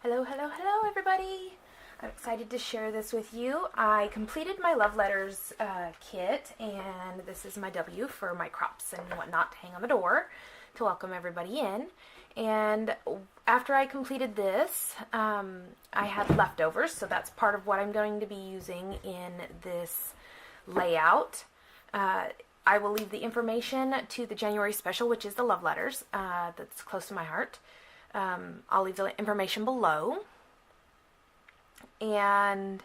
Hello, hello, hello, everybody! I'm excited to share this with you. I completed my love letters kit, and this is my W for my crops and whatnot to hang on the door to welcome everybody in. And after I completed this, I had leftovers, so that's part of what I'm going to be using in this layout. I will leave the information to the January special, which is the love letters. That's close to my heart. I'll leave the information below. And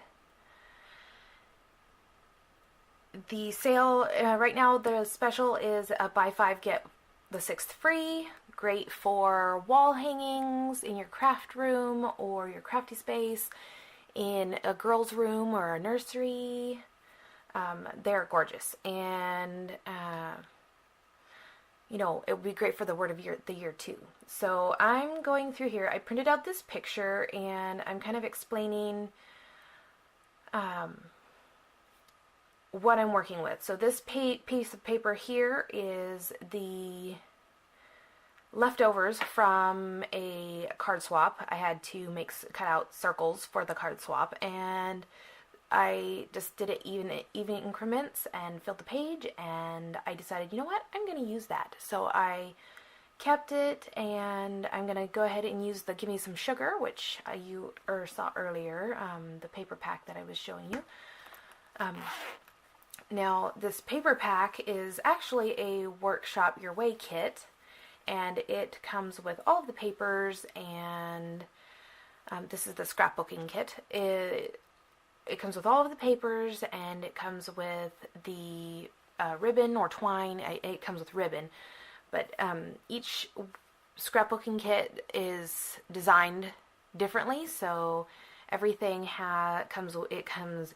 the sale, right now the special is a buy 5 get the 6th free. Great for wall hangings in your craft room or your crafty space, in a girl's room or a nursery. They're gorgeous, and you know, it would be great for the word of the year too. So I'm going through here. I printed out this picture, and I'm kind of explaining what I'm working with. So this piece of paper here is the leftovers from a card swap. I had to cut out circles for the card swap, and I just did it even increments and filled the page, and I decided, you know what, I'm going to use that. So I kept it, and I'm going to go ahead and use the Gimme Some Sugar, which you saw earlier, the paper pack that I was showing you. Now, this paper pack is actually a Workshop Your Way kit, and it comes with all of the papers, and this is the scrapbooking kit. It comes with all of the papers, and it comes with the ribbon or twine. It comes with ribbon, but each scrapbooking kit is designed differently, so everything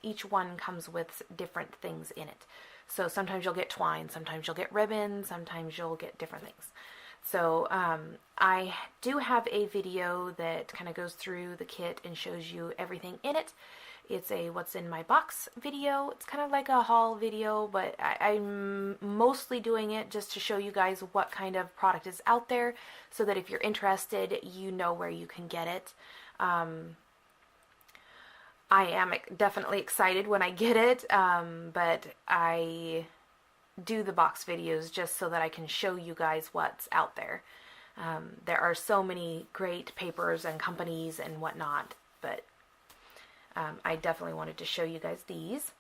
each one comes with different things in it. So sometimes you'll get twine, sometimes you'll get ribbon, sometimes you'll get different things. So I do have a video that kind of goes through the kit and shows you everything in it. It's a what's in my box video. It's kind of like a haul video, but I'm mostly doing it just to show you guys what kind of product is out there, so that if you're interested, you know where you can get it. I am definitely excited when I get it, but I do the box videos just so that I can show you guys what's out there. There are so many great papers and companies and whatnot, but I definitely wanted to show you guys these.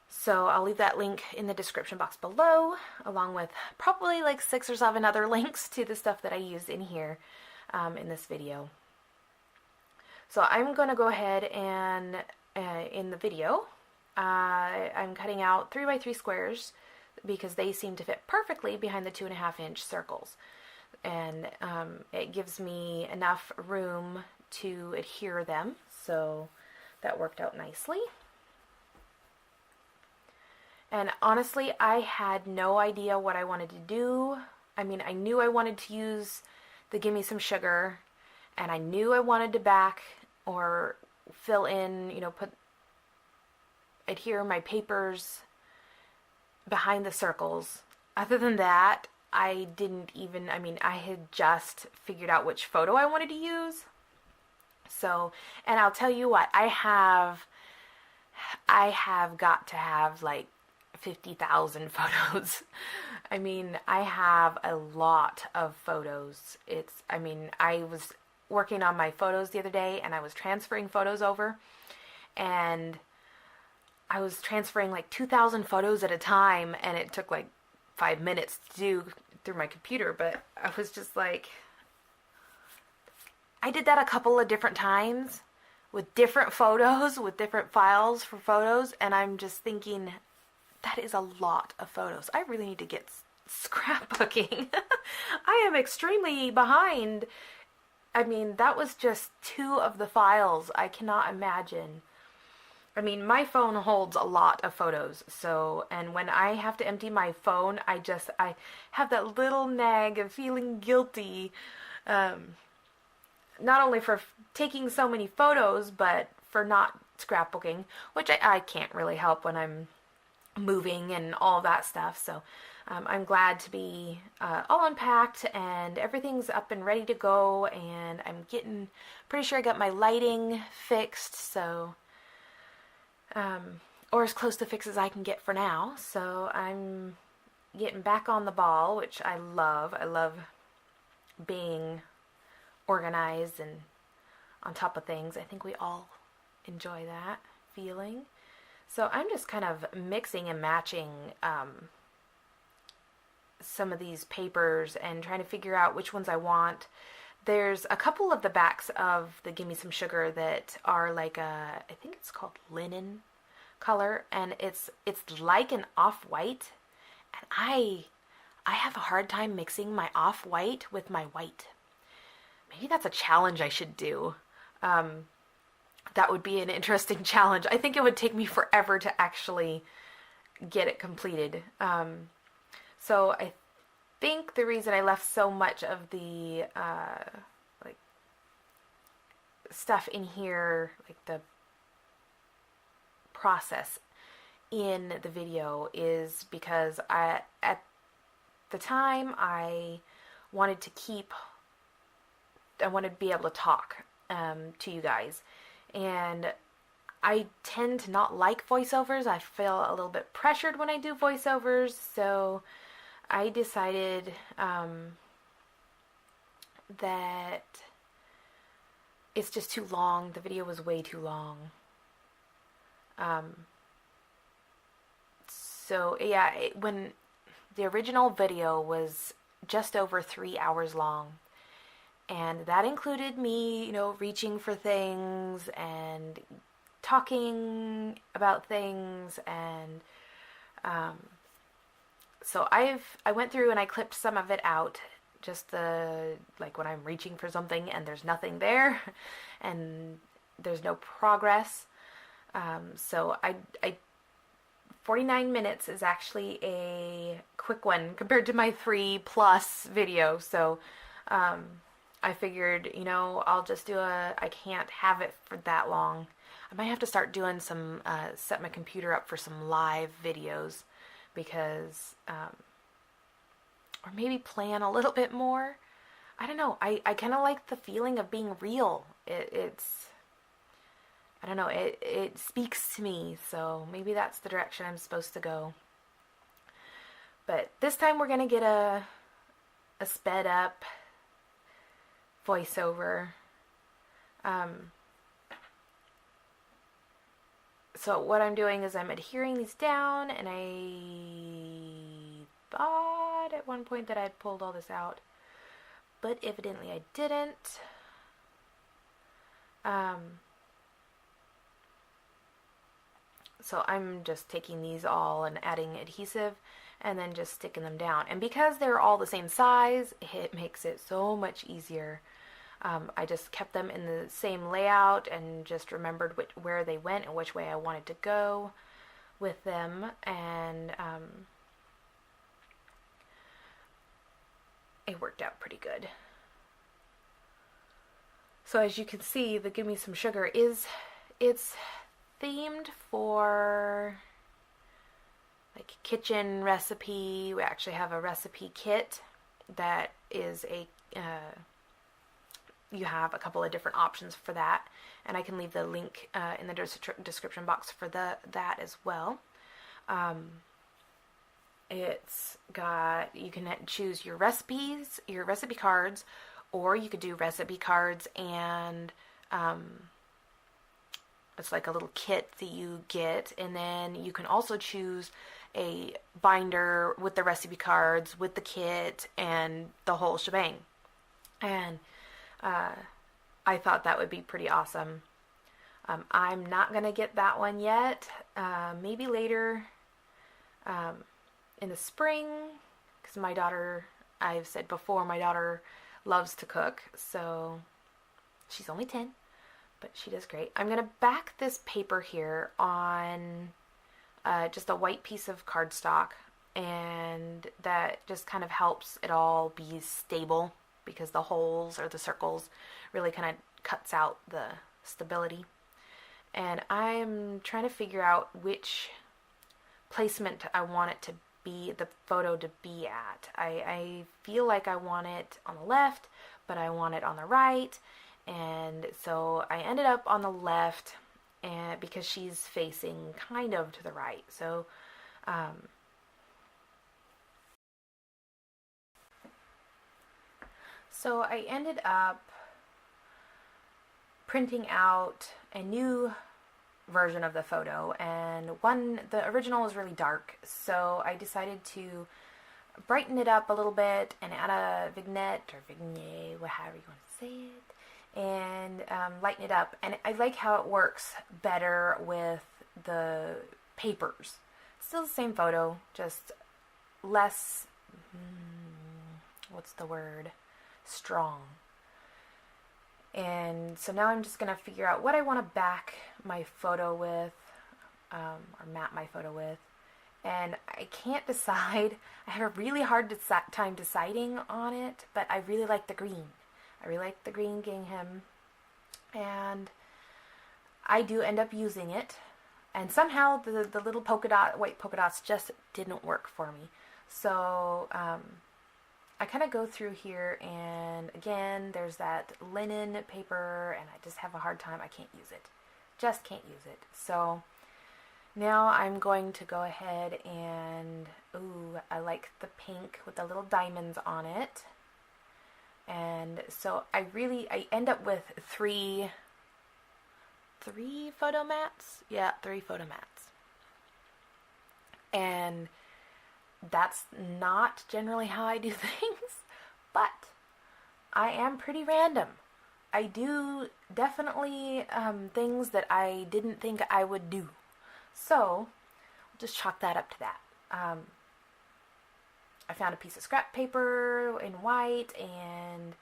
So I'll leave that link in the description box below, along with probably like 6 or 7 other links to the stuff that I used in here in this video. So I'm going to go ahead and in the video, I'm cutting out 3x3 squares because they seem to fit perfectly behind the 2.5-inch circles. And it gives me enough room to adhere them, so that worked out nicely. And honestly, I had no idea what I wanted to do. I mean, I knew I wanted to use the Gimme Some Sugar, and I knew I wanted to back or fill in, you know, adhere my papers behind the circles. Other than that, I had just figured out which photo I wanted to use. So, and I'll tell you what, I have got to have like 50,000 photos. I mean, I have a lot of photos. I was working on my photos the other day, and I was transferring photos over, and I was transferring like 2,000 photos at a time, and it took like 5 minutes to do through my computer, but I was just like, I did that a couple of different times with different photos, with different files for photos, and I'm just thinking, that is a lot of photos. I really need to get scrapbooking. I am extremely behind. I mean, that was just 2 of the files. I cannot imagine. I mean, my phone holds a lot of photos, so, and when I have to empty my phone, I have that little nag of feeling guilty, not only for taking so many photos, but for not scrapbooking, which I can't really help when I'm moving and all that stuff. So I'm glad to be all unpacked and everything's up and ready to go, and I'm getting pretty sure I got my lighting fixed, so or as close to fix as I can get for now. So I'm getting back on the ball, which I love. I love being organized and on top of things. I think we all enjoy that feeling. So I'm just kind of mixing and matching some of these papers and trying to figure out which ones I want. There's a couple of the backs of the Gimme Some Sugar that are like a, I think it's called linen color, and it's like an off-white, and I have a hard time mixing my off-white with my white. Maybe that's a challenge I should do. That would be an interesting challenge. I think it would take me forever to actually get it completed. So I think the reason I left so much of the like stuff in here, like the process in the video, is because at the time I wanted to be able to talk to you guys, and I tend to not like voiceovers. I feel a little bit pressured when I do voiceovers, so I decided that it's just too long. The video was way too long. So yeah, when the original video was just over 3 hours long, and that included me, reaching for things and talking about things, and so I went through and I clipped some of it out, just like when I'm reaching for something and there's nothing there and there's no progress. So I 49 minutes is actually a quick one compared to my 3+ video. So I figured, I'll just do I can't have it for that long. I might have to start doing some, set my computer up for some live videos, because, or maybe plan a little bit more. I don't know. I kind of like the feeling of being real. It's, I don't know, it speaks to me, so maybe that's the direction I'm supposed to go. But this time we're going to get a sped up voiceover. So what I'm doing is I'm adhering these down, and I thought at one point that I'd pulled all this out, but evidently I didn't. So I'm just taking these all and adding adhesive and then just sticking them down. And because they're all the same size, it makes it so much easier. I just kept them in the same layout and just remembered where they went and which way I wanted to go with them. And it worked out pretty good. So as you can see, the Gimme Some Sugar it's themed for like kitchen recipe. We actually have a recipe kit that is you have a couple of different options for that, and I can leave the link in the description box for that as well. It's got, you can choose your recipes, your recipe cards, or you could do recipe cards and it's like a little kit that you get, and then you can also choose a binder with the recipe cards, with the kit, and the whole shebang. And I thought that would be pretty awesome. I'm not going to get that one yet. Maybe later in the spring, because my daughter, I've said before, my daughter loves to cook, so she's only 10. But she does great. I'm going to back this paper here on just a white piece of cardstock, and that just kind of helps it all be stable, because the holes or the circles really kind of cuts out the stability. And I'm trying to figure out which placement I want it to the photo to be at. I feel like I want it on the left, but I want it on the right, and so I ended up on the left, and because she's facing kind of to the right. Um, so I ended up printing out a new version of the photo, and the original was really dark, so I decided to brighten it up a little bit and add a vignette or vignette, however you want to say it, and lighten it up. And I like how it works better with the papers. Still the same photo, just less, what's the word, strong. And so now I'm just going to figure out what I want to back my photo with, or map my photo with. And I can't decide. I have a really hard time deciding on it, but I really like the green. I really like the green gingham, and I do end up using it. And somehow the little white polka dots just didn't work for me. So I kind of go through here, and again, there's that linen paper, and I just have a hard time. I can't use it. Just can't use it. So now I'm going to go ahead and, ooh, I like the pink with the little diamonds on it. And so I end up with three photo mats. Yeah, 3 photo mats. And that's not generally how I do things, but I am pretty random. I do definitely things that I didn't think I would do. So, we'll just chalk that up to that. I found a piece of scrap paper in white and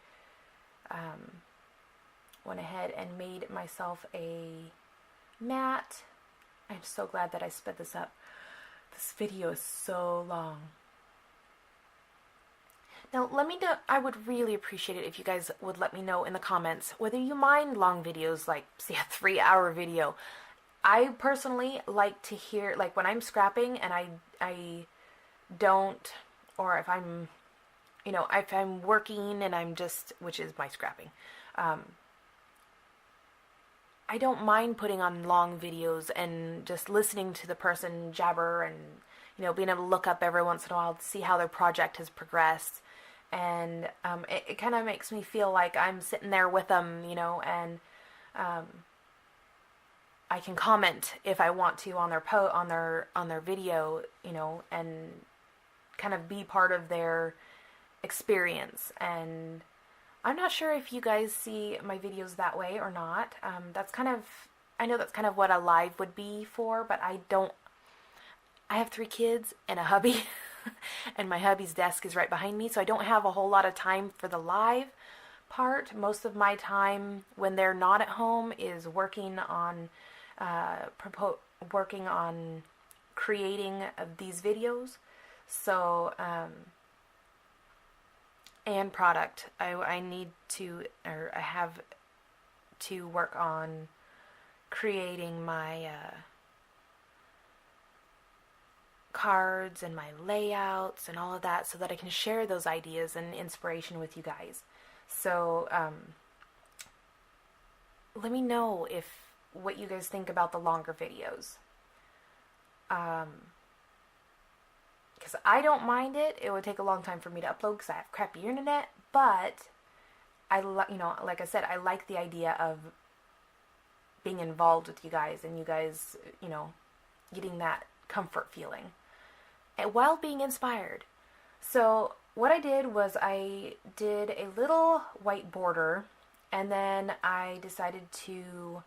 went ahead and made myself a mat. I'm so glad that I sped this up. This video is so long. Now, let me know. I would really appreciate it if you guys would let me know in the comments whether you mind long videos, like, say, a 3-hour video. I personally like to hear, like, when I'm scrapping and I don't, or if I'm, if I'm working and I'm just, which is my scrapping, I don't mind putting on long videos and just listening to the person jabber and, being able to look up every once in a while to see how their project has progressed. And it kind of makes me feel like I'm sitting there with them, and I can comment if I want to on their video, and kind of be part of their experience. And I'm not sure if you guys see my videos that way or not. I know that's kind of what a live would be for, but I have 3 kids and a hubby, and my hubby's desk is right behind me, so I don't have a whole lot of time for the live part. Most of my time when they're not at home is working on creating these videos. So, and product. I need to, or I have to work on creating my cards and my layouts and all of that so that I can share those ideas and inspiration with you guys. So, let me know what you guys think about the longer videos. Because I don't mind it. It would take a long time for me to upload because I have crappy internet, but like I said, I like the idea of being involved with you guys and you guys, getting that comfort feeling and while being inspired. So what I did was I did a little white border, and then I decided to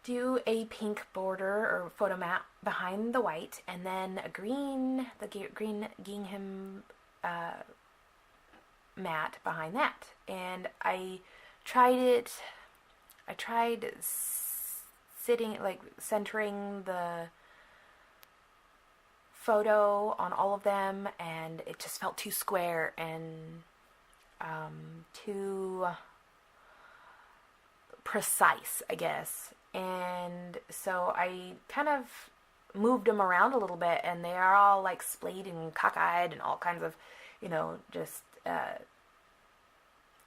do a pink border or photo mat behind the white, and then the green gingham mat behind that. And I tried centering the photo on all of them, and it just felt too square and too precise, I guess. And so I kind of moved them around a little bit, and they are all like splayed and cockeyed and all kinds of, just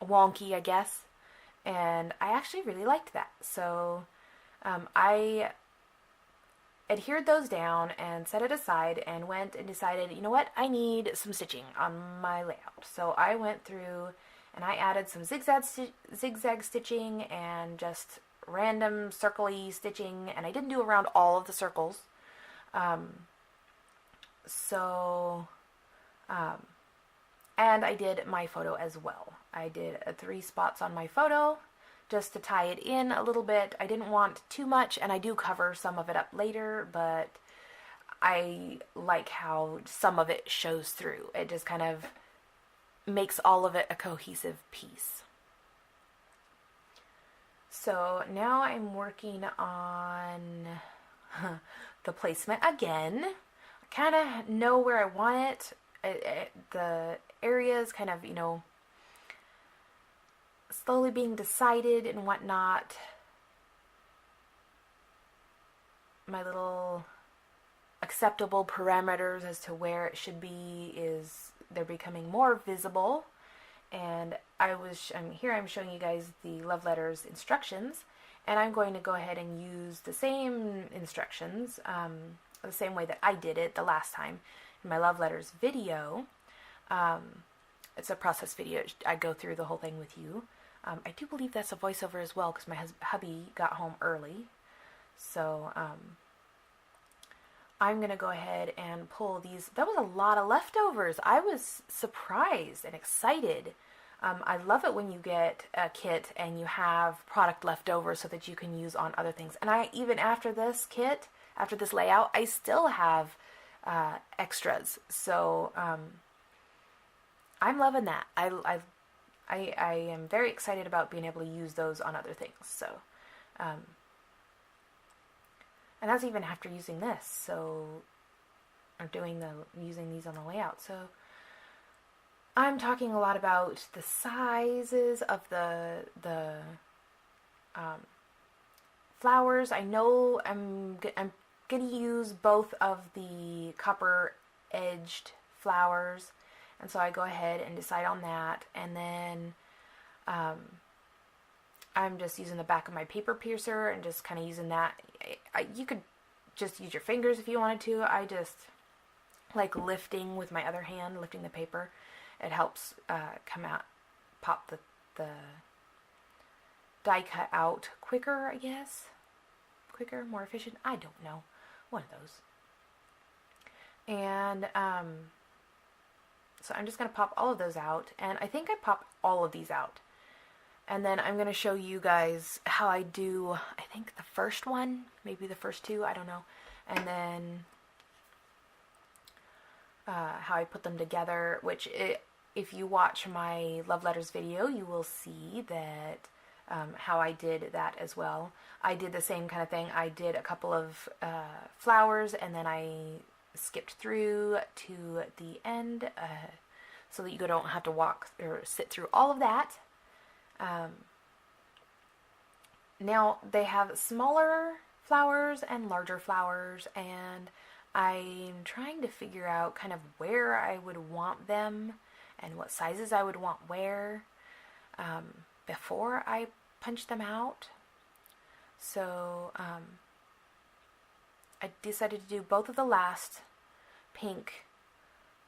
wonky, I guess. And I actually really liked that. So I adhered those down and set it aside and went and decided, you know what, I need some stitching on my layout. So I went through and I added some zigzag stitching and just random circle-y stitching, and I didn't do around all of the circles. And I did my photo as well. I did 3 spots on my photo just to tie it in a little bit. I didn't want too much, and I do cover some of it up later, but I like how some of it shows through. It just kind of makes all of it a cohesive piece. So now I'm working on the placement again. I kind of know where I want it. The areas kind of, slowly being decided and whatnot. My little acceptable parameters as to where it should be they're becoming more visible. And I'm showing you guys the love letters instructions, and I'm going to go ahead and use the same instructions, the same way that I did it the last time in my love letters video. It's a process video. I go through the whole thing with you. I do believe that's a voiceover as well because my hubby got home early. So I'm going to go ahead and pull these. That was a lot of leftovers. I was surprised and excited. I love it when you get a kit and you have product left over so that you can use on other things. And even after this kit, after this layout, I still have extras. So I'm loving that. I am very excited about being able to use those on other things. So, and that's even after using this. So, or using these on the layout. So, I'm talking a lot about the sizes of the flowers. I know I'm going to use both of the copper edged flowers, and so I go ahead and decide on that, and then I'm just using the back of my paper piercer and just kind of using that. You could just use your fingers if you wanted to. I just like lifting with my other hand, lifting the paper. It helps pop the die cut out quicker, I guess. Quicker, more efficient. I don't know. One of those. And so I'm just going to pop all of those out. And I think I pop all of these out. And then I'm going to show you guys how I do, I think the first one, maybe the first 2, I don't know. And then how I put them together, which if you watch my love letters video, you will see that how I did that as well. I did the same kind of thing. I did a couple of flowers, and then I skipped through to the end so that you don't have to walk or sit through all of that. Now they have smaller flowers and larger flowers, and I'm trying to figure out kind of where I would want them and what sizes I would want where before I punch them out. So I decided to do both of the last pink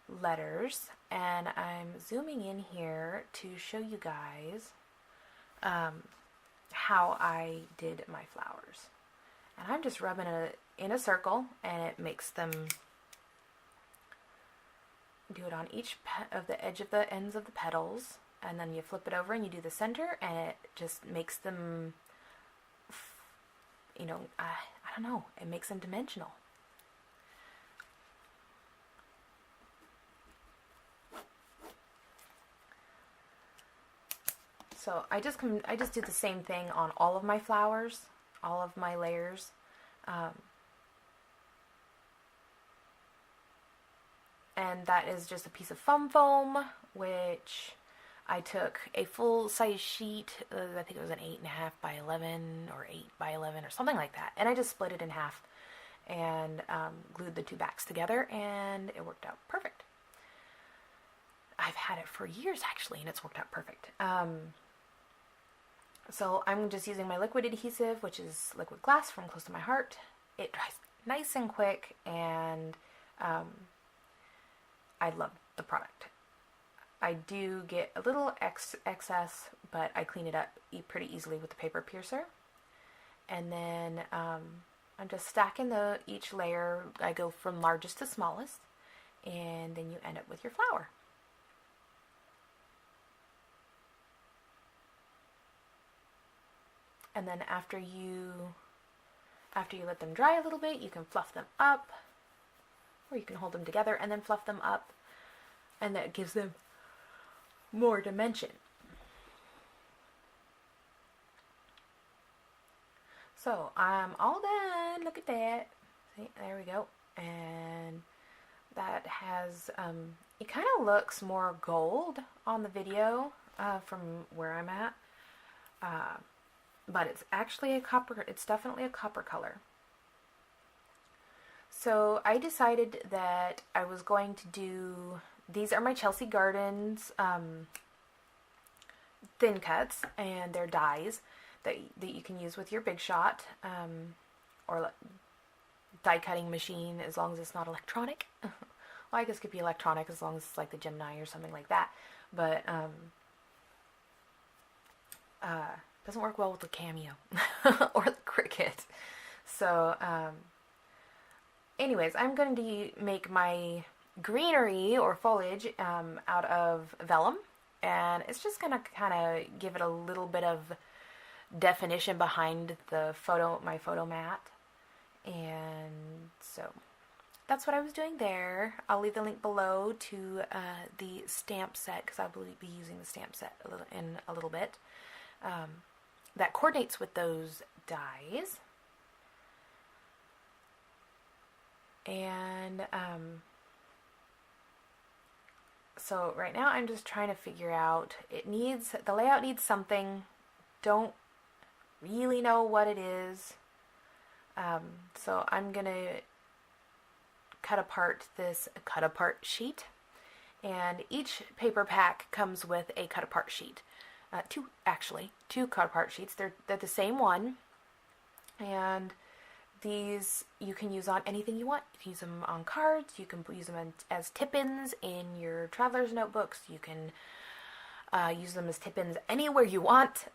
letters, and I'm zooming in here to show you guys how I did my flowers. And I'm just rubbing it in a circle, and it makes them do it on each of the edge of the ends of the petals, and then you flip it over and you do the center, and it just makes them, I don't know, it makes them dimensional. So I just do the same thing on all of my flowers, all of my layers. And that is just a piece of foam, which I took a full-size sheet, I think it was an 8.5 by 11 or 8 by 11 or something like that, and I just split it in half and glued the two backs together, and it worked out perfect. I've had it for years actually, and it's worked out perfect. So I'm just using my liquid adhesive, which is liquid glass from Close to My Heart. It dries nice and quick, and I love the product. I do get a little excess, but I clean it up pretty easily with the paper piercer. And then I'm just stacking each layer. I go from largest to smallest, and then you end up with your flower. And then after you let them dry a little bit, you can fluff them up, or you can hold them together and then fluff them up, and that gives them more dimension. So I'm all done. Look at that. See, there we go. And that has, it kind of looks more gold on the video from where I'm at. But it's actually it's definitely a copper color. So I decided that I was going to do, these are my Chelsea Gardens thin cuts, and they're dies that you can use with your Big Shot or die cutting machine, as long as it's not electronic. Well, I guess it could be electronic as long as it's like the Gemini or something like that. But doesn't work well with the Cameo or the Cricut. So anyways, I'm going to make my greenery or foliage out of vellum, and it's just going to kind of give it a little bit of definition behind my photo mat. And so that's what I was doing there. I'll leave the link below to the stamp set, because I will be using the stamp set in a little bit. That coordinates with those dies. And so right now I'm just trying to figure out, the layout needs something. Don't really know what it is. So I'm gonna cut apart this cut apart sheet, and each paper pack comes with a cut apart sheet. Two cut apart sheets. They're the same one, and these you can use on anything you want. You can use them on cards. You can use them as tip-ins in your traveler's notebooks. You can use them as tip-ins anywhere you want.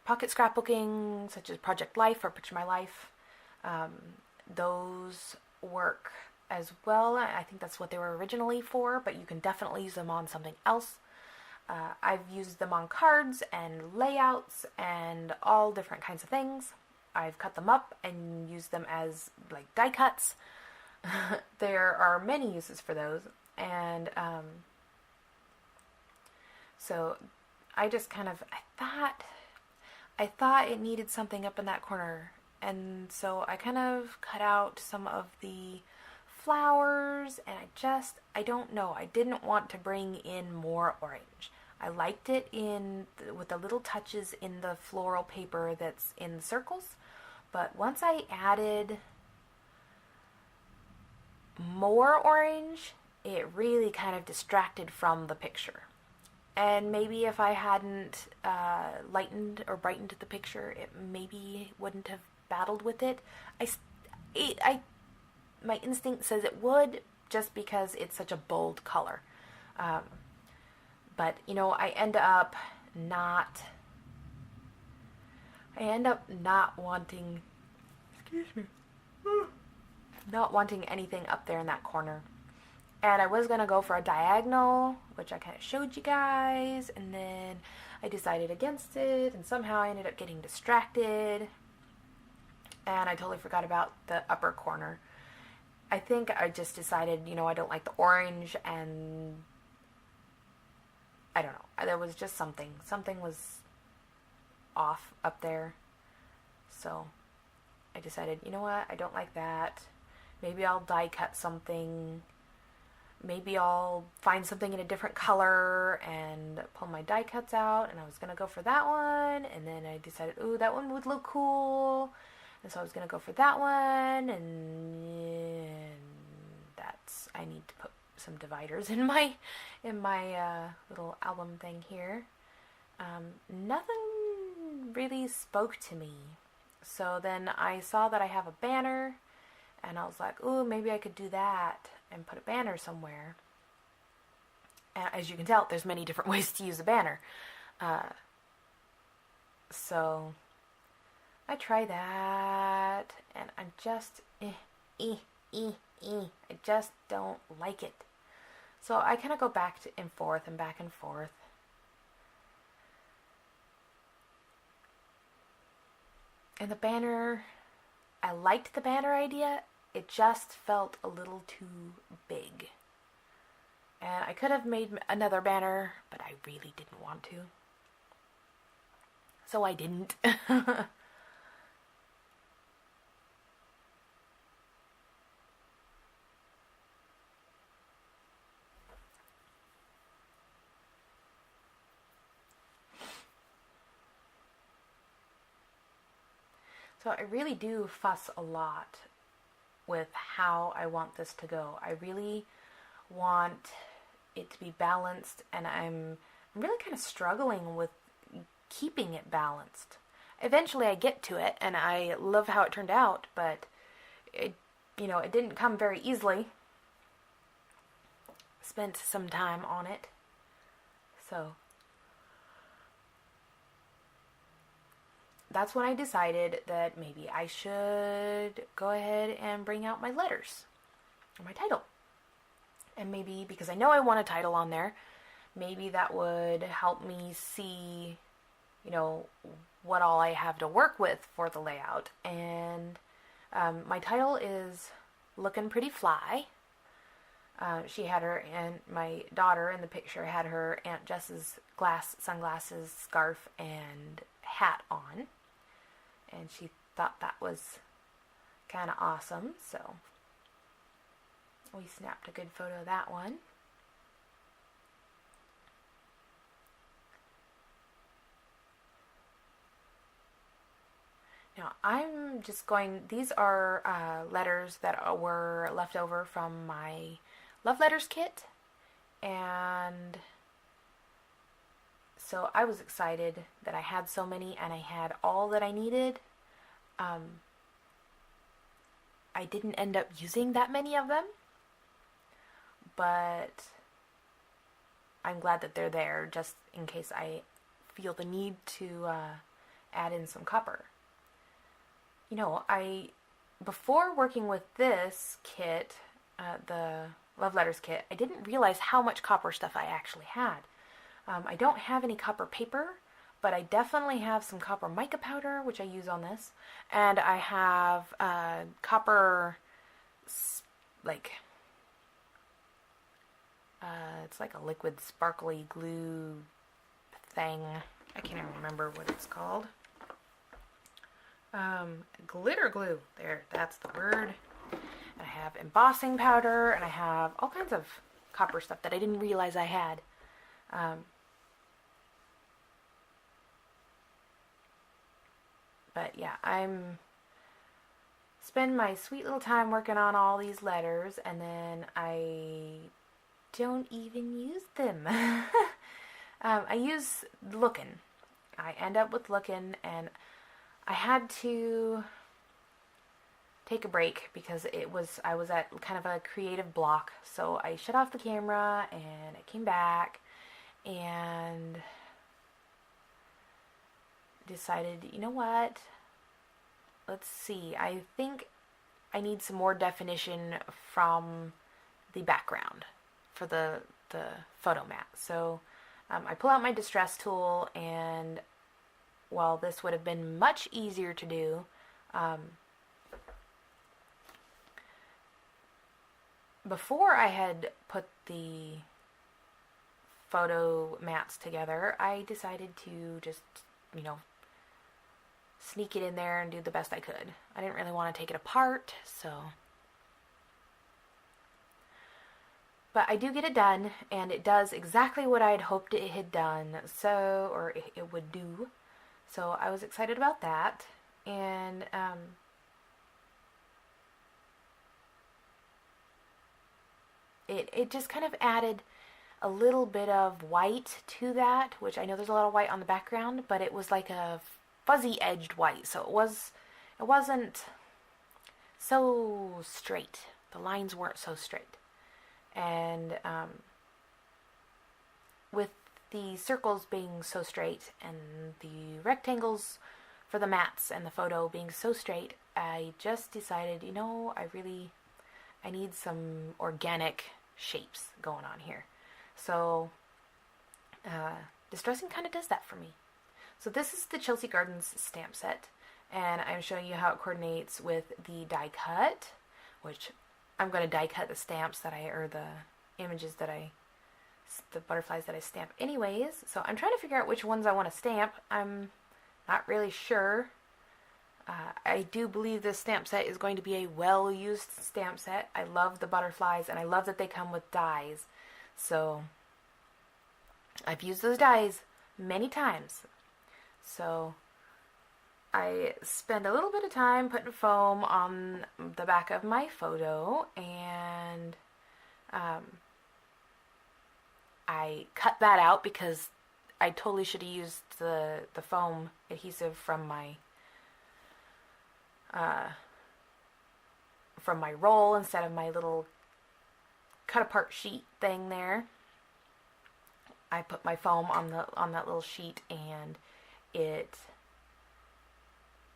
Pocket scrapbooking, such as Project Life or Picture My Life. Those work as well. I think that's what they were originally for, but you can definitely use them on something else. I've used them on cards and layouts and all different kinds of things. I've cut them up and used them as like die cuts. There are many uses for those, and so I just kind of I thought it needed something up in that corner, and so I kind of cut out some of the flowers, and I don't know, I didn't want to bring in more orange. I liked it with the little touches in the floral paper that's in the circles, but once I added more orange, it really kind of distracted from the picture. And maybe if I hadn't lightened or brightened the picture, it maybe wouldn't have battled with it. My instinct says it would, just because it's such a bold color. But I end up not wanting, not wanting anything up there in that corner. And I was going to go for a diagonal, which I kind of showed you guys, and then I decided against it, and somehow I ended up getting distracted, and I totally forgot about the upper corner. I think I just decided, I don't like the orange, and I don't know. There was just something was off up there. So I decided, you know what, I don't like that. Maybe I'll die cut something maybe I'll find something in a different color and pull my die cuts out, and I was going to go for that one, and then I decided, ooh, that one would look cool, and so I was going to go for that one, and that's, I need to put some dividers in my little album thing here. Nothing really spoke to me. So then I saw that I have a banner, and I was like, ooh, maybe I could do that and put a banner somewhere. And as you can tell, there's many different ways to use a banner. So I try that, and I'm just, I just don't like it. So I kind of go back and forth and back and forth. And the banner, I liked the banner idea. It just felt a little too big. And I could have made another banner, but I really didn't want to. So I didn't. So I really do fuss a lot with how I want this to go. I really want it to be balanced, and I'm really kind of struggling with keeping it balanced. Eventually I get to it, and I love how it turned out, but it didn't come very easily. Spent some time on it. So that's when I decided that maybe I should go ahead and bring out my letters, or my title. And maybe, because I know I want a title on there, maybe that would help me see, what all I have to work with for the layout. And my title is Lookin' Pretty Fly. She had her, and my daughter in the picture had her Aunt Jess's sunglasses, scarf, and hat on. And she thought that was kind of awesome, so we snapped a good photo of that one. Now I'm just going, these are letters that were left over from my Love Letters kit, and so I was excited that I had so many, and I had all that I needed. I didn't end up using that many of them, but I'm glad that they're there just in case I feel the need to add in some copper. Before working with this kit, the Love Letters kit, I didn't realize how much copper stuff I actually had. I don't have any copper paper, but I definitely have some copper mica powder, which I use on this, and I have copper, it's like a liquid sparkly glue thing. I can't even remember what it's called. Glitter glue. There, that's the word. And I have embossing powder, and I have all kinds of copper stuff that I didn't realize I had. But yeah, I'm spend my sweet little time working on all these letters, and then I don't even use them. I use Lookin. I end up with Lookin, and I had to take a break because I was at kind of a creative block. So I shut off the camera and I came back and decided, you know what? Let's see. I think I need some more definition from the background for the photo mat. So I pull out my distress tool, and while this would have been much easier to do, before I had put the photo mats together, I decided to just, sneak it in there and do the best I could. I didn't really want to take it apart, so. But I do get it done, and it does exactly what I had hoped it had done, or it would do. So I was excited about that. And it just kind of added a little bit of white to that, which I know there's a lot of white on the background, but it was like a fuzzy edged white, so it wasn't so straight. The lines weren't so straight. And with the circles being so straight and the rectangles for the mats and the photo being so straight, I just decided, I need some organic shapes going on here. So Distressing kind of does that for me. So this is the Chelsea Gardens stamp set, and I'm showing you how it coordinates with the die cut, which I'm going to die cut the stamps the images the butterflies that I stamp anyways. So I'm trying to figure out which ones I want to stamp. I'm not really sure. I do believe this stamp set is going to be a well-used stamp set. I love the butterflies, and I love that they come with dies. So I've used those dies many times. So I spend a little bit of time putting foam on the back of my photo, and I cut that out because I totally should have used the foam adhesive from my roll instead of my little cut apart sheet thing there. I put my foam on that little sheet, and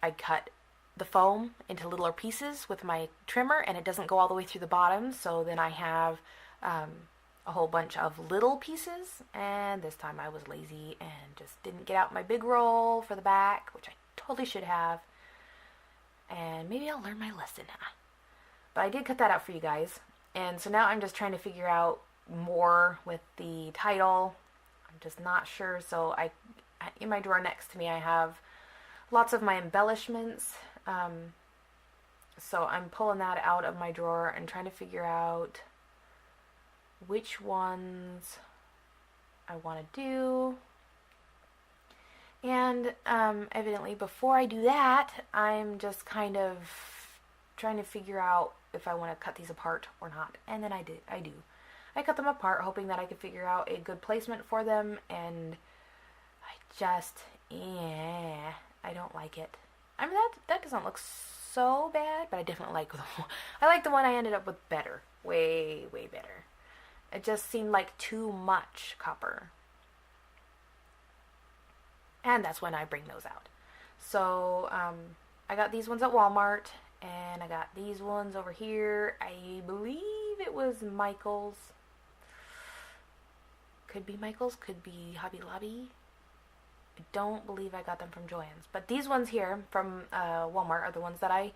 I cut the foam into littler pieces with my trimmer, and it doesn't go all the way through the bottom, so then I have a whole bunch of little pieces. And this time I was lazy and just didn't get out my big roll for the back, which I totally should have. And maybe I'll learn my lesson, huh? But I did cut that out for you guys. And so now I'm just trying to figure out more with the title. I'm just not sure. So in my drawer next to me, I have lots of my embellishments. So I'm pulling that out of my drawer and trying to figure out which ones I want to do. And evidently before I do that, I'm just kind of trying to figure out if I want to cut these apart or not. And then I do. I cut them apart, hoping that I could figure out a good placement for them, and I don't like it. I mean, that doesn't look so bad, but I definitely like the one I ended up with better. Way, way better. It just seemed like too much copper. And that's when I bring those out. So I got these ones at Walmart, and I got these ones over here. I believe it was Michael's. Could be Michael's, could be Hobby Lobby. I don't believe I got them from Joann's. But these ones here from Walmart are the ones that I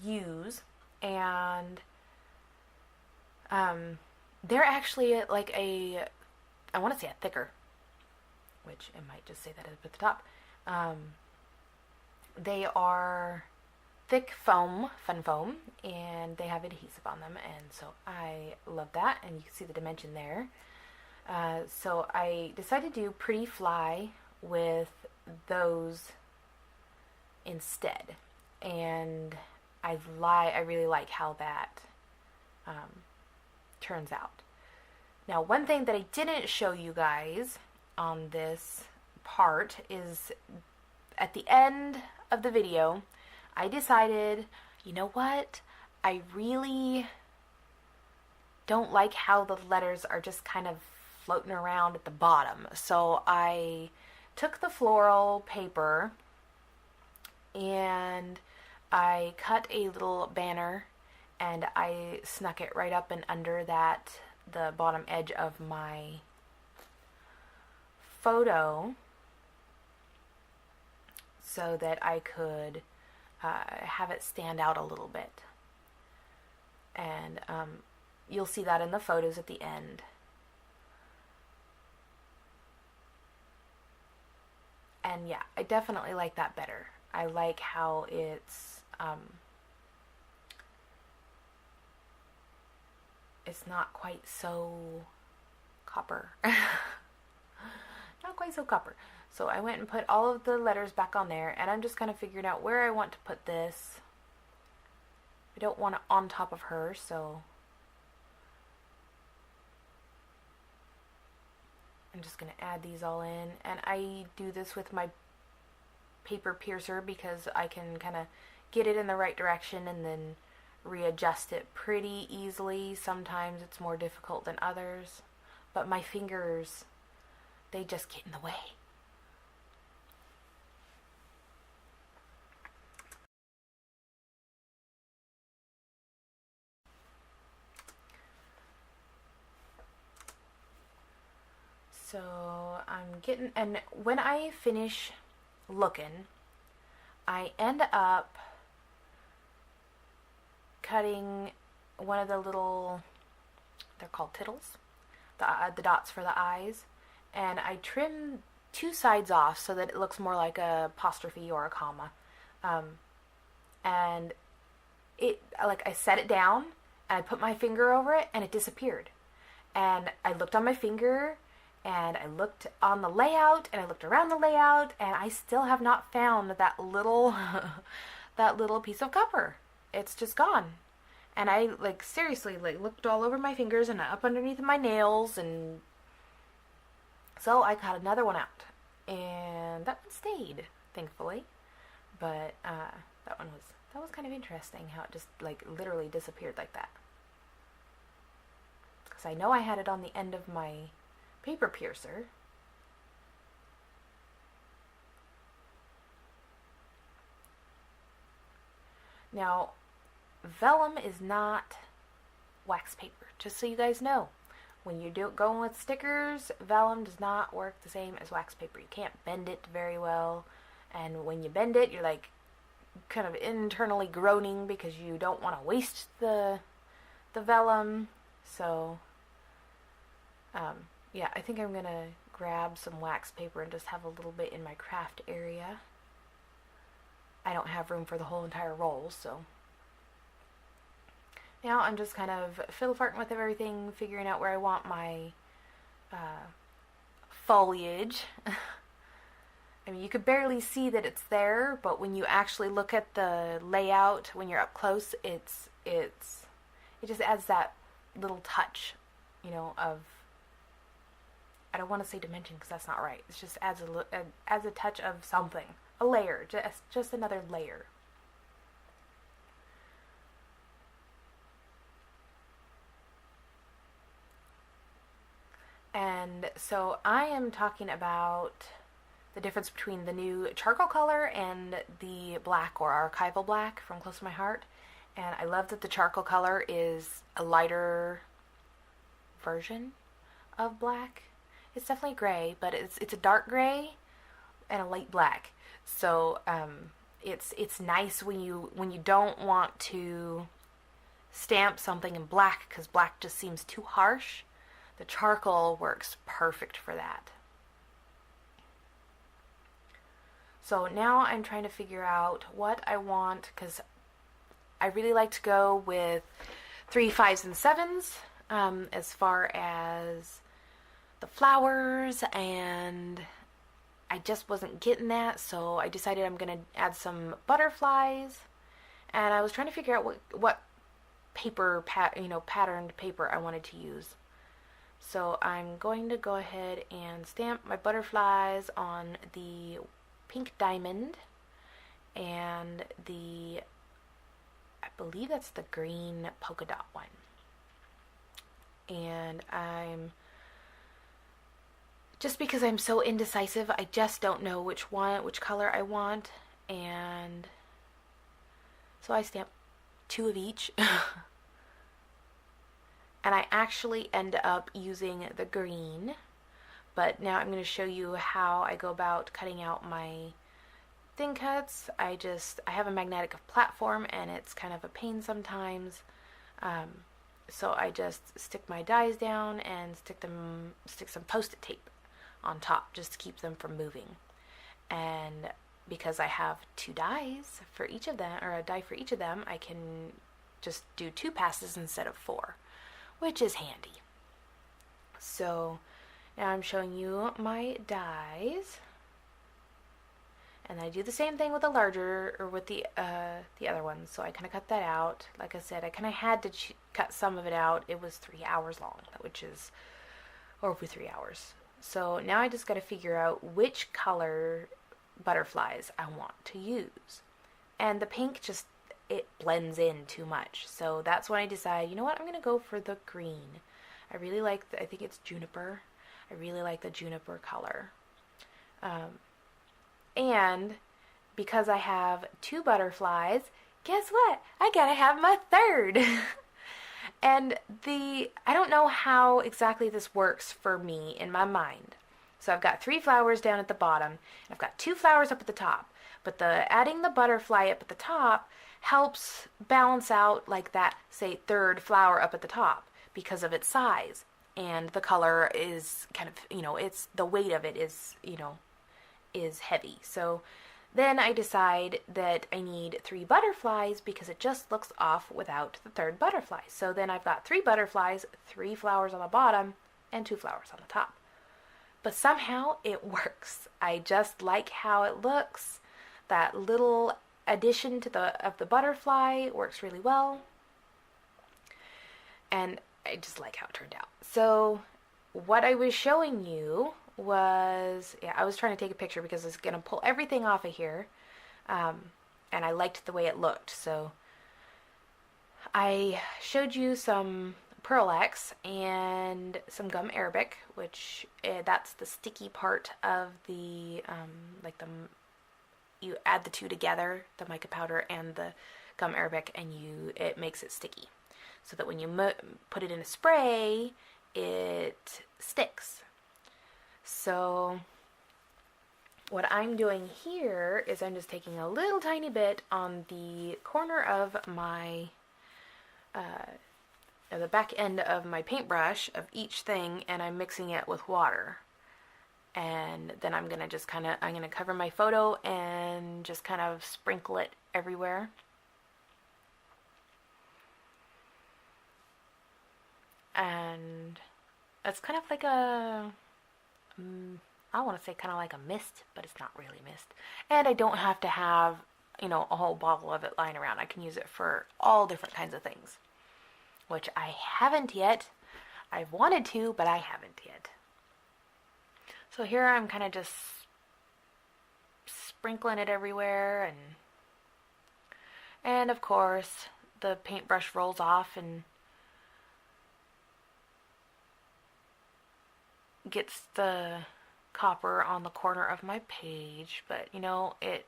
use. And they're actually like I want to say a thicker, which it might just say that at the top. They are thick foam, fun foam, and they have adhesive on them, and so I love that, and you can see the dimension there. So I decided to do Pretty Fly with those instead, and I really like how that turns out. Now, one thing that I didn't show you guys on this part is at the end of the video, I decided, you know what? I really don't like how the letters are just kind of floating around at the bottom. So I took the floral paper and I cut a little banner, and I snuck it right up and under the bottom edge of my photo so that I could have it stand out a little bit. And you'll see that in the photos at the end. And yeah, I definitely like that better. I like how it's it's not quite so copper. Not quite so copper. So I went and put all of the letters back on there, and I'm just kind of figuring out where I want to put this. I don't want it on top of her, so I'm just going to add these all in. And I do this with my paper piercer because I can kind of get it in the right direction and then readjust it pretty easily. Sometimes it's more difficult than others, but my fingers, they just get in the way. So I'm getting, and when I finish Lookin, I end up cutting one of the little, they're called tittles, the dots for the eyes, and I trim two sides off so that it looks more like a apostrophe or a comma. And it, like, I set it down and I put my finger over it and it disappeared. And I looked on my finger and I looked on the layout and I looked around the layout and I still have not found that little that little piece of copper. It's just gone. And I, like, seriously, like, looked all over my fingers and up underneath my nails, and so I cut another one out, and that one stayed, thankfully. But that was kind of interesting how it just, like, literally disappeared like that. Because I know I had it on the end of my paper piercer. Now, vellum is not wax paper, just so you guys know. When you're going with stickers, vellum does not work the same as wax paper. You can't bend it very well, and when you bend it, you're like kind of internally groaning because you don't want to waste the vellum. So yeah, I think I'm gonna grab some wax paper and just have a little bit in my craft area. I don't have room for the whole entire roll, so now I'm just kind of fiddle-farting with everything, figuring out where I want my foliage. I mean, you could barely see that it's there, but when you actually look at the layout, when you're up close, it just adds that little touch, you know, of, I don't want to say dimension because that's not right. It just adds a touch of something, a layer, just another layer. And so I am talking about the difference between the new charcoal color and the black or archival black from Close to My Heart. And I love that the charcoal color is a lighter version of black. It's definitely gray, but it's a dark gray and a light black. So it's nice when you don't want to stamp something in black because black just seems too harsh. The charcoal works perfect for that. So now I'm trying to figure out what I want, because I really like to go with 3, 5s, and 7s as far as the flowers, and I just wasn't getting that, so I decided I'm going to add some butterflies, and I was trying to figure out what paper, patterned paper I wanted to use. So I'm going to go ahead and stamp my butterflies on the pink diamond and I believe that's the green polka dot one. And just because I'm so indecisive, I just don't know which color I want, and so I stamp 2 of each. And I actually end up using the green, but now I'm going to show you how I go about cutting out my thin cuts. I have a magnetic platform and it's kind of a pain sometimes, so I just stick my dies down and stick some post-it tape on top just to keep them from moving. And because I have 2 dies for each of them, or a die for each of them, I can just do 2 passes instead of 4. which is handy. So now I'm showing you my dies. And I do the same thing with the larger, or with the other ones. So I kind of cut that out. Like I said, I kind of had to cut some of it out. It was 3 hours long, which is over 3 hours. So now I just got to figure out which color butterflies I want to use. And the pink just, it blends in too much. So that's when I decide, you know what, I'm going to go for the green. I really like, I think it's juniper. I really like the juniper color. And because I have 2 butterflies, guess what? I gotta have my third. And I don't know how exactly this works for me in my mind. So I've got 3 flowers down at the bottom, and I've got 2 flowers up at the top. But adding the butterfly up at the top helps balance out like that, say, 3rd flower up at the top because of its size. And the color is kind of, it's, the weight of it is, is heavy. So then I decide that I need 3 butterflies because it just looks off without the 3rd butterfly. So then I've got 3 butterflies, 3 flowers on the bottom, and 2 flowers on the top. But somehow it works. I just like how it looks. That little addition to the butterfly works really well. And I just like how it turned out. So what I was showing you was, I was trying to take a picture because I was going to pull everything off of here. And I liked the way it looked. So I showed you some Pearl X and some gum arabic, which that's the sticky part of the, you add the 2 together, the mica powder and the gum arabic, and it makes it sticky. So that when you put it in a spray, it sticks. So what I'm doing here is I'm just taking a little tiny bit on the corner of my, the back end of my paintbrush of each thing, and I'm mixing it with water. And then I'm going to just I'm going to cover my photo and just kind of sprinkle it everywhere. And it's kind of like I want to say kind of like a mist, but it's not really mist. And I don't have to have, a whole bottle of it lying around. I can use it for all different kinds of things, which I haven't yet. I've wanted to, but I haven't yet. So here I'm kind of just sprinkling it everywhere, and of course the paintbrush rolls off and gets the copper on the corner of my page, but it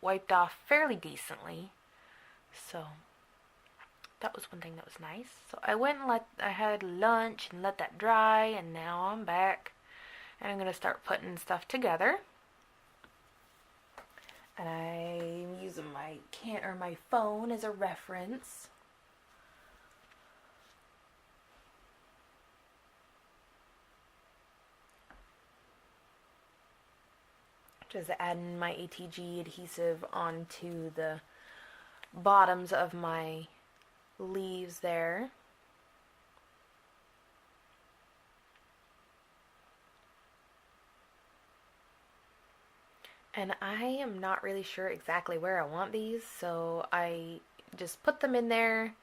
wiped off fairly decently. So that was one thing that was nice. So I went and I had lunch and let that dry, and now I'm back and I'm going to start putting stuff together. And I'm using my phone as a reference. Just adding my ATG adhesive onto the bottoms of my leaves there. And I am not really sure exactly where I want these, so I just put them in there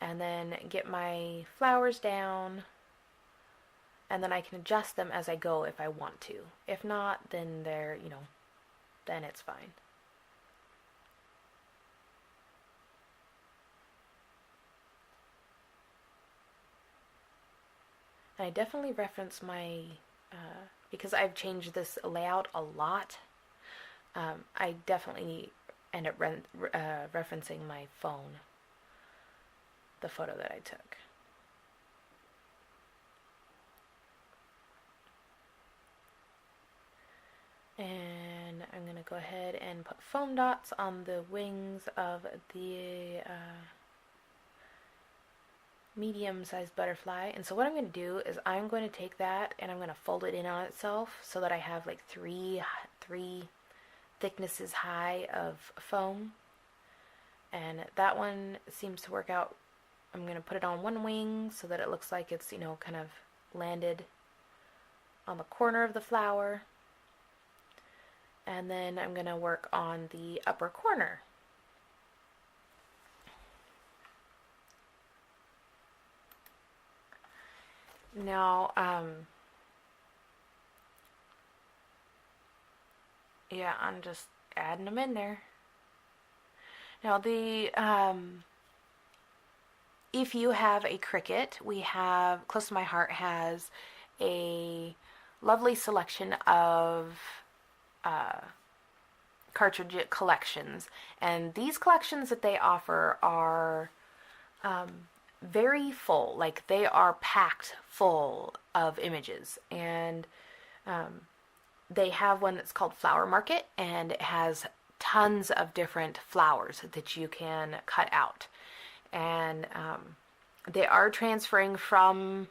and then get my flowers down, and then I can adjust them as I go if I want to. If not, then then it's fine. And I definitely reference my, because I've changed this layout a lot, I definitely end up referencing my phone, the photo that I took. And I'm going to go ahead and put foam dots on the wings of the medium-sized butterfly. And so what I'm going to do is I'm going to take that and I'm going to fold it in on itself so that I have like three thicknesses high of foam. And that one seems to work out I'm going to put it on one wing so that it looks like it's, you know, kind of landed on the corner of the flower. And then I'm going to work on the upper corner. Now, yeah, I'm just adding them in there. Now if you have a Cricut, Close to My Heart has a lovely selection of cartridge collections, and these collections that they offer are very full. Like, they are packed full of images, and they have one that's called Flower Market, and it has tons of different flowers that you can cut out. And they are transferring from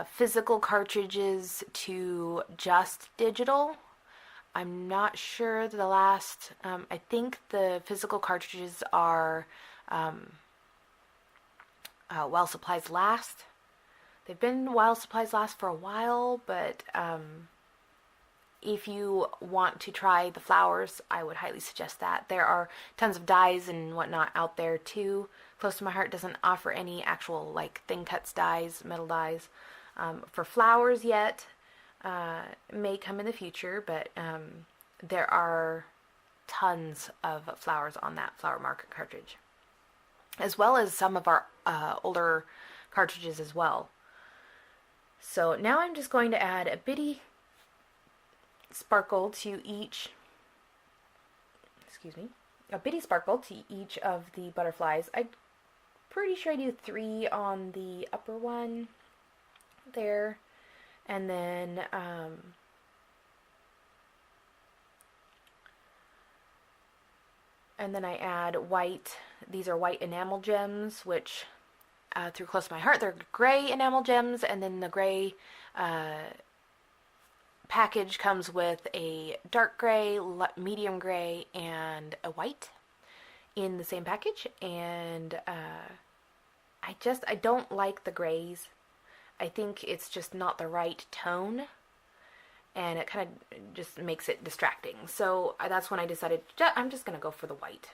physical cartridges to just digital. I'm not sure the last, I think the physical cartridges are while supplies last. They've been while supplies last for a while, but if you want to try the flowers, I would highly suggest that. There are tons of dyes and whatnot out there too. Close to My Heart doesn't offer any actual like thin cuts dyes, metal dyes for flowers yet. May come in the future, but there are tons of flowers on that Flower Market cartridge, as well as some of our older cartridges as well. So now I'm just going to add a bitty sparkle to each, a bitty sparkle to each of the butterflies. I'm pretty sure I do 3 on the upper one there, and then I add white. These are white enamel gems, which through Close to My Heart, they're gray enamel gems, and then the gray package comes with a dark gray, medium gray, and a white in the same package. And I don't like the grays. I think it's just not the right tone, and it kind of just makes it distracting. So that's when I decided I'm just going to go for the white.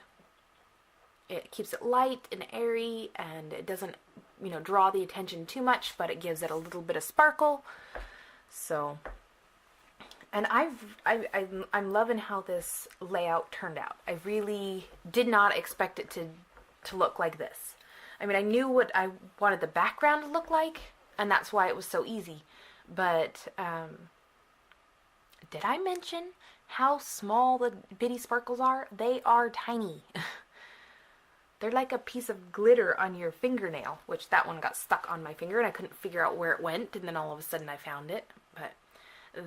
It keeps it light and airy, and it doesn't, you know, draw the attention too much, but it gives it a little bit of sparkle. So, and I'm loving how this layout turned out. I really did not expect it to look like this. I mean, I knew what I wanted the background to look like, and that's why it was so easy. But did I mention how small the bitty sparkles are? They are tiny. They're like a piece of glitter on your fingernail, which that one got stuck on my finger and I couldn't figure out where it went, and then all of a sudden I found it. But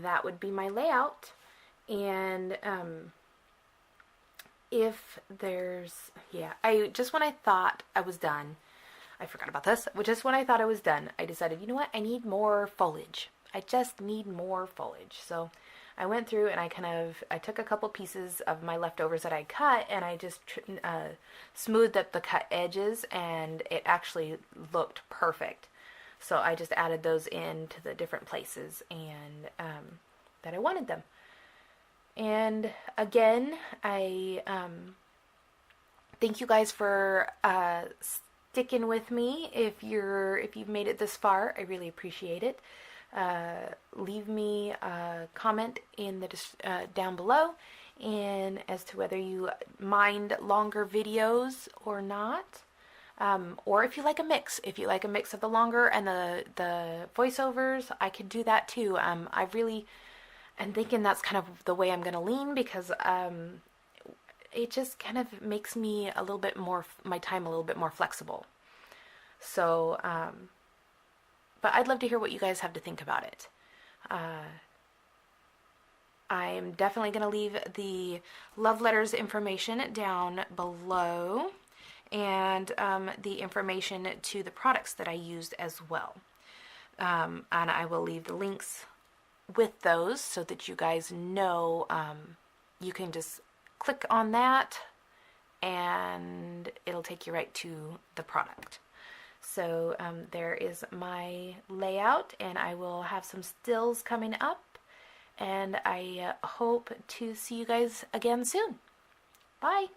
that would be my layout. And if there's, when I thought I was done, I forgot about this, but just when I thought I was done, I decided, you know what, I need more foliage. I just need more foliage. So I went through and I took a couple pieces of my leftovers that I cut, and I just smoothed up the cut edges, and it actually looked perfect. So I just added those into the different places and that I wanted them. And again, I thank you guys for sticking with me. If you've made it this far, I really appreciate it. Leave me a comment in the down below, and as to whether you mind longer videos or not, or if you like a mix. If you like a mix of the longer and the voiceovers, I could do that too. I really am thinking that's kind of the way I'm gonna lean, because it just kind of makes me my time a little bit more flexible. So but I'd love to hear what you guys have to think about it. I'm definitely going to leave the love letters information down below, and the information to the products that I used as well. And I will leave the links with those so that you guys know you can just click on that and it'll take you right to the product. So there is my layout, and I will have some stills coming up, and I hope to see you guys again soon. Bye!